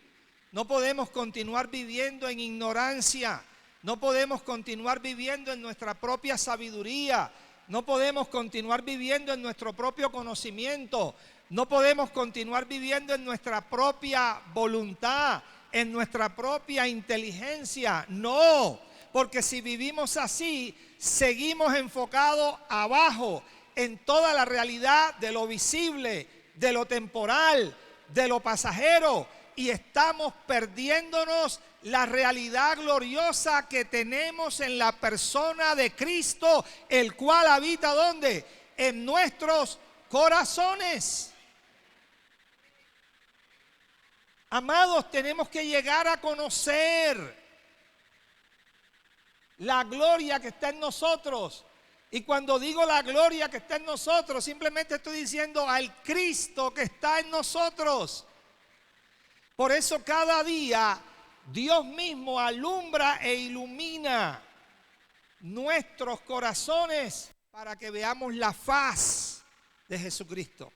no podemos continuar viviendo en ignorancia. No podemos continuar viviendo en nuestra propia sabiduría. No podemos continuar viviendo en nuestro propio conocimiento. No podemos continuar viviendo en nuestra propia voluntad, en nuestra propia inteligencia. No, porque si vivimos así, seguimos enfocados abajo en toda la realidad de lo visible, de lo temporal, de lo pasajero, y estamos perdiéndonos la realidad gloriosa que tenemos en la persona de Cristo, el cual habita ¿dónde? En nuestros corazones. Amados, tenemos que llegar a conocer la gloria que está en nosotros. Y cuando digo la gloria que está en nosotros, simplemente estoy diciendo al Cristo que está en nosotros. Por eso cada día Dios mismo alumbra e ilumina nuestros corazones para que veamos la faz de Jesucristo,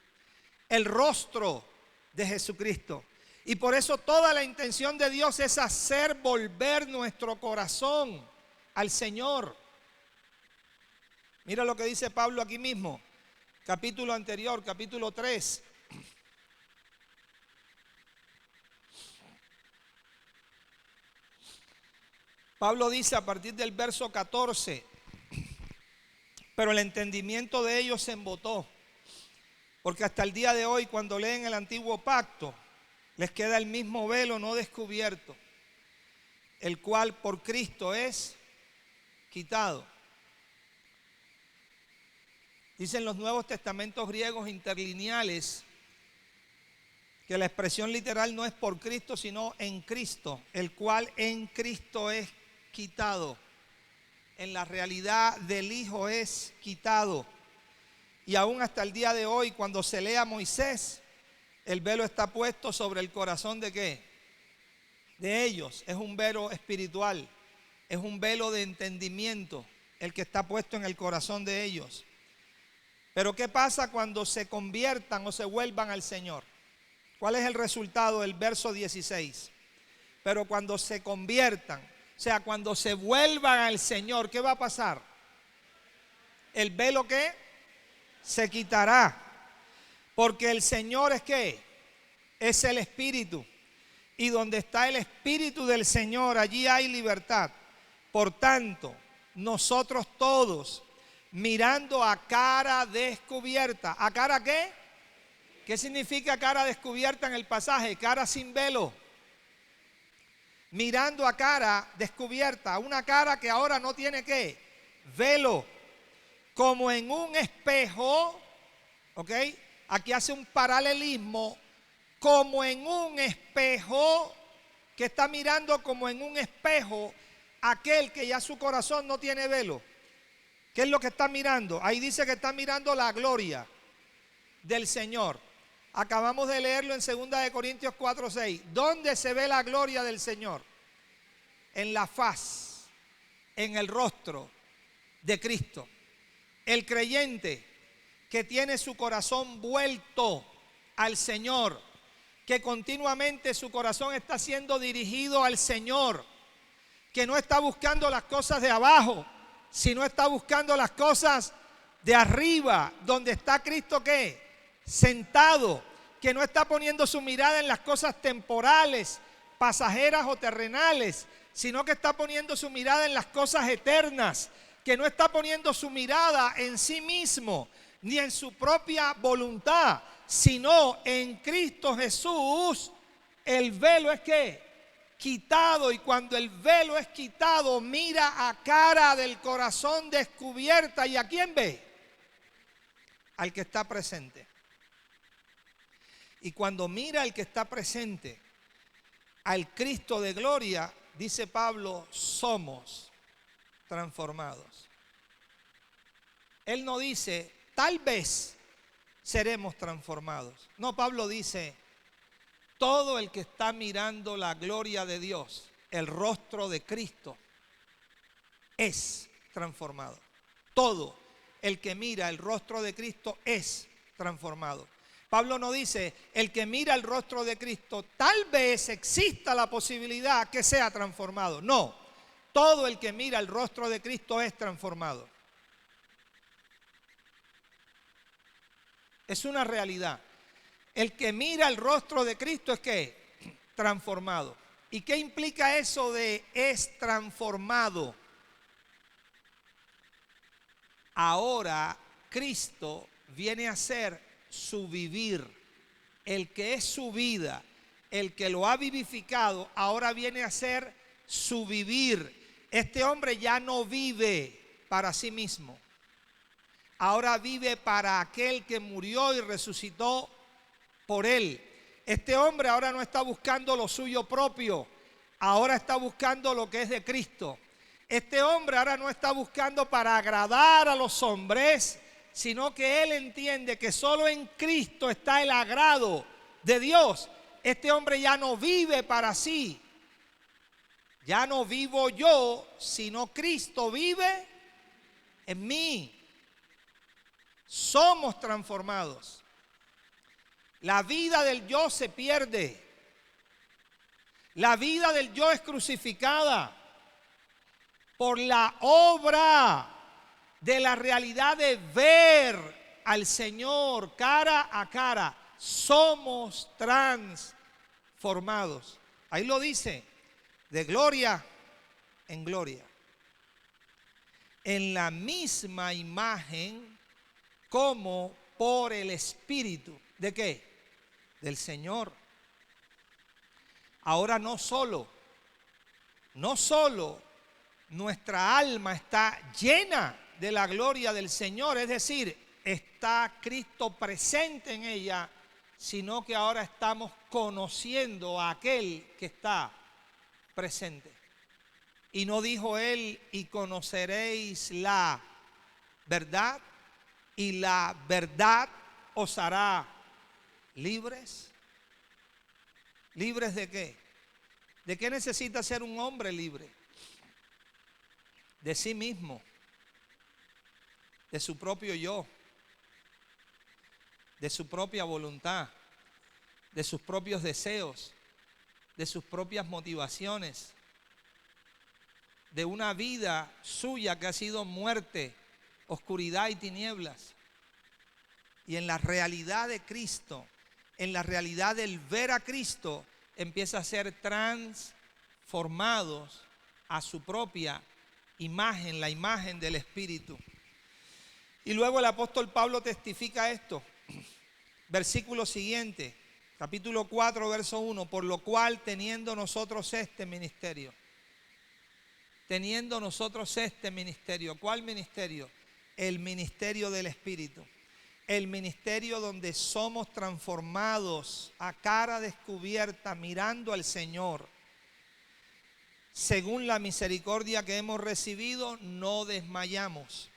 el rostro de Jesucristo. Y por eso toda la intención de Dios es hacer volver nuestro corazón al Señor. Mira lo que dice Pablo aquí mismo, capítulo anterior, capítulo 3. Pablo dice a partir del verso 14, pero el entendimiento de ellos se embotó, porque hasta el día de hoy cuando leen el antiguo pacto, les queda el mismo velo no descubierto, el cual por Cristo es quitado. Dicen los Nuevos Testamentos griegos interlineales que la expresión literal no es por Cristo, sino en Cristo, el cual en Cristo es quitado. En la realidad del Hijo es quitado. Y aún hasta el día de hoy, cuando se lee a Moisés, el velo está puesto sobre el corazón de ¿qué? De ellos. Es un velo espiritual, es un velo de entendimiento, el que está puesto en el corazón de ellos. Pero ¿qué pasa cuando se conviertan o se vuelvan al Señor? ¿Cuál es el resultado del verso 16? Pero cuando se conviertan, o sea, cuando se vuelvan al Señor, ¿qué va a pasar? El velo ¿qué? Se quitará. Porque el Señor es ¿qué? Es el Espíritu. Y donde está el Espíritu del Señor, allí hay libertad. Por tanto, nosotros todos, mirando a cara descubierta. ¿A cara qué? ¿Qué significa cara descubierta en el pasaje? Cara sin velo. Mirando a cara descubierta, una cara que ahora no tiene ¿qué? Velo. Como en un espejo, ¿ok? Aquí hace un paralelismo, como en un espejo, que está mirando como en un espejo aquel que ya su corazón no tiene velo. ¿Qué es lo que está mirando? Ahí dice que está mirando la gloria del Señor. Acabamos de leerlo en 2 Corintios 4:6. ¿Dónde se ve la gloria del Señor? En la faz, en el rostro de Cristo. El creyente que tiene su corazón vuelto al Señor, que continuamente su corazón está siendo dirigido al Señor, que no está buscando las cosas de abajo, sino está buscando las cosas de arriba, donde está Cristo ¿qué? Sentado, que no está poniendo su mirada en las cosas temporales, pasajeras o terrenales, sino que está poniendo su mirada en las cosas eternas, que no está poniendo su mirada en sí mismo, ni en su propia voluntad, sino en Cristo Jesús. El velo es ¿qué? Quitado, y cuando el velo es quitado, mira a cara del corazón descubierta. ¿Y a quién ve? Al que está presente. Y cuando mira al que está presente, al Cristo de gloria, dice Pablo, somos transformados. Él no dice, tal vez seremos transformados. No, Pablo dice, todo el que está mirando la gloria de Dios, el rostro de Cristo, es transformado. Todo el que mira el rostro de Cristo es transformado. Pablo no dice, el que mira el rostro de Cristo, tal vez exista la posibilidad que sea transformado. No, todo el que mira el rostro de Cristo es transformado. Es una realidad. El que mira el rostro de Cristo es ¿qué? Transformado. ¿Y qué implica eso de es transformado? Ahora Cristo viene a ser su vivir. El que es su vida, el que lo ha vivificado, ahora viene a ser su vivir. Este hombre ya no vive para sí mismo. Ahora vive para aquel que murió y resucitó por él. Este hombre ahora no está buscando lo suyo propio, ahora está buscando lo que es de Cristo. Este hombre ahora no está buscando para agradar a los hombres, sino que él entiende que solo en Cristo está el agrado de Dios. Este hombre ya no vive para sí. Ya no vivo yo, sino Cristo vive en mí. Somos transformados. La vida del yo se pierde. La vida del yo es crucificada por la obra de la realidad de ver al Señor cara a cara. Somos transformados. Ahí lo dice, de gloria en gloria. En la misma imagen como por el Espíritu. ¿De qué? Del Señor. Ahora no solo nuestra alma está llena de la gloria del Señor, es decir, está Cristo presente en ella, sino que ahora estamos conociendo a aquel que está presente. Y no dijo él, y conoceréis la verdad, y la verdad os hará libres. ¿Libres de qué? ¿De qué necesita ser un hombre libre? De sí mismo, de su propio yo, de su propia voluntad, de sus propios deseos, de sus propias motivaciones, de una vida suya que ha sido muerte, oscuridad y tinieblas. Y en la realidad de Cristo, en la realidad del ver a Cristo, empieza a ser transformados a su propia imagen, la imagen del Espíritu. Y luego el apóstol Pablo testifica esto. Versículo siguiente, capítulo 4, verso 1. Por lo cual, teniendo nosotros este ministerio. ¿Cuál ministerio? El ministerio del Espíritu. El ministerio donde somos transformados a cara descubierta, mirando al Señor. Según la misericordia que hemos recibido, no desmayamos.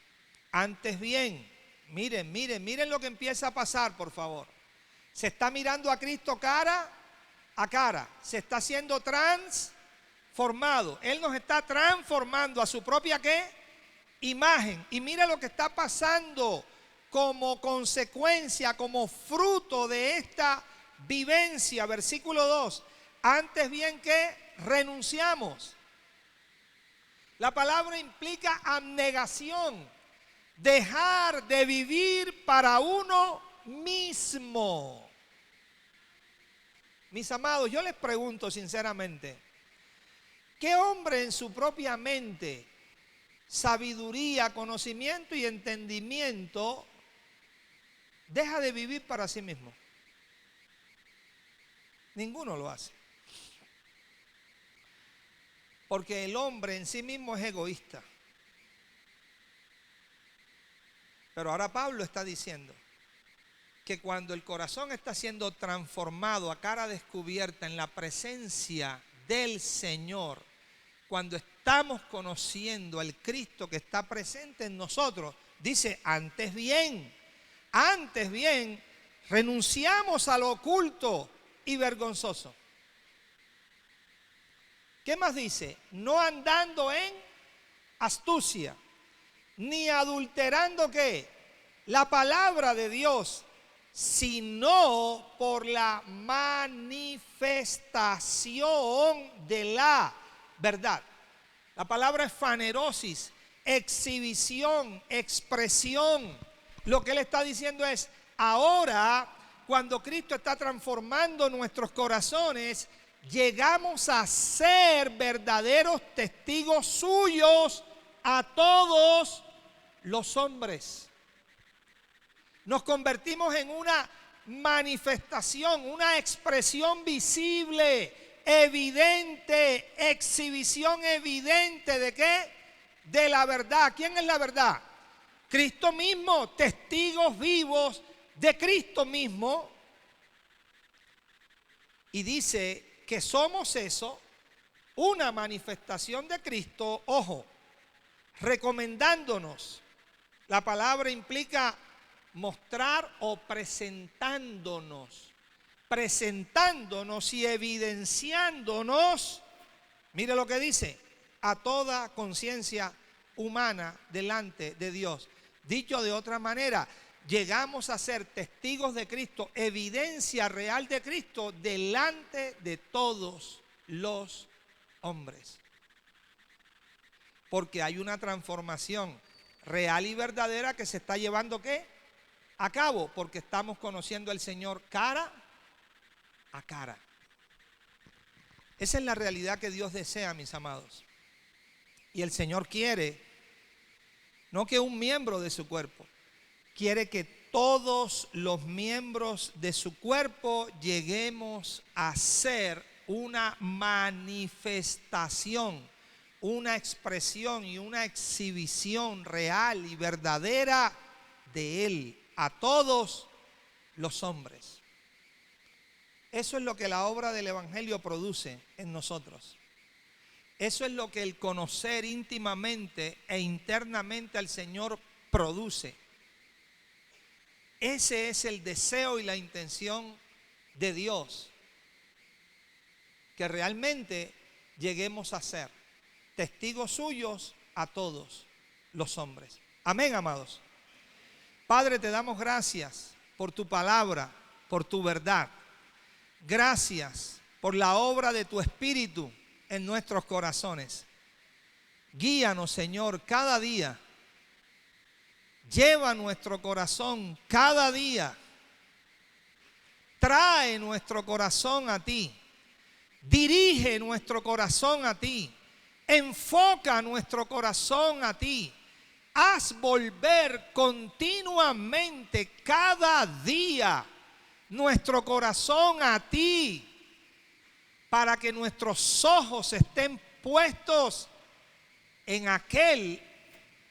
Antes bien, miren lo que empieza a pasar, por favor. Se está mirando a Cristo cara a cara. Se está siendo transformado. Él nos está transformando a su propia ¿qué? Imagen. Y mira lo que está pasando como consecuencia, como fruto de esta vivencia. Versículo 2. Antes bien que renunciamos. La palabra implica abnegación. Dejar de vivir para uno mismo. Mis amados, yo les pregunto sinceramente, ¿qué hombre en su propia mente, sabiduría, conocimiento y entendimiento deja de vivir para sí mismo? Ninguno lo hace. Porque el hombre en sí mismo es egoísta. Pero ahora Pablo está diciendo que cuando el corazón está siendo transformado a cara descubierta en la presencia del Señor, cuando estamos conociendo al Cristo que está presente en nosotros, dice, antes bien, renunciamos a lo oculto y vergonzoso. ¿Qué más dice? No andando en astucia, ni adulterando ¿qué? La palabra de Dios, sino por la manifestación de la verdad. La palabra es fanerosis, exhibición, expresión. Lo que él está diciendo es, ahora, cuando Cristo está transformando nuestros corazones, llegamos a ser verdaderos testigos suyos a todos los hombres. Nos convertimos en una manifestación, una expresión visible, evidente, exhibición evidente ¿de qué? De la verdad. ¿Quién es la verdad? Cristo mismo, testigos vivos de Cristo mismo. Y dice que somos eso, una manifestación de Cristo, ojo, recomendándonos. La palabra implica mostrar o presentándonos y evidenciándonos, mire lo que dice, a toda conciencia humana delante de Dios. Dicho de otra manera, llegamos a ser testigos de Cristo, evidencia real de Cristo delante de todos los hombres. Porque hay una transformación real y verdadera que se está llevando ¿qué? A cabo, porque estamos conociendo al Señor cara a cara. Esa es la realidad que Dios desea, mis amados. Y el Señor quiere, no que un miembro de su cuerpo, quiere que todos los miembros de su cuerpo lleguemos a ser una manifestación, una expresión y una exhibición real y verdadera de Él a todos los hombres. Eso es lo que la obra del Evangelio produce en nosotros. Eso es lo que el conocer íntimamente e internamente al Señor produce. Ese es el deseo y la intención de Dios. Que realmente lleguemos a ser testigos suyos a todos los hombres. Amén, amados. Padre, te damos gracias por tu palabra, por tu verdad. Gracias por la obra de tu Espíritu en nuestros corazones. Guíanos, Señor, cada día. Lleva nuestro corazón cada día. Trae nuestro corazón a ti. Dirige nuestro corazón a ti. Enfoca nuestro corazón a ti. Haz volver continuamente, cada día, nuestro corazón a ti, para que nuestros ojos estén puestos en aquel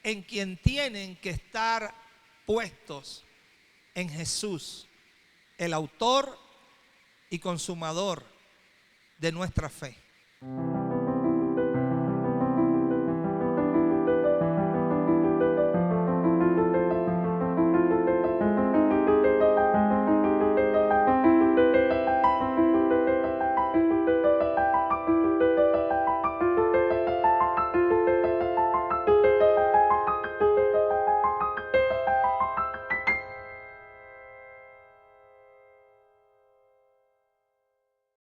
en quien tienen que estar puestos, en Jesús, el autor y consumador de nuestra fe.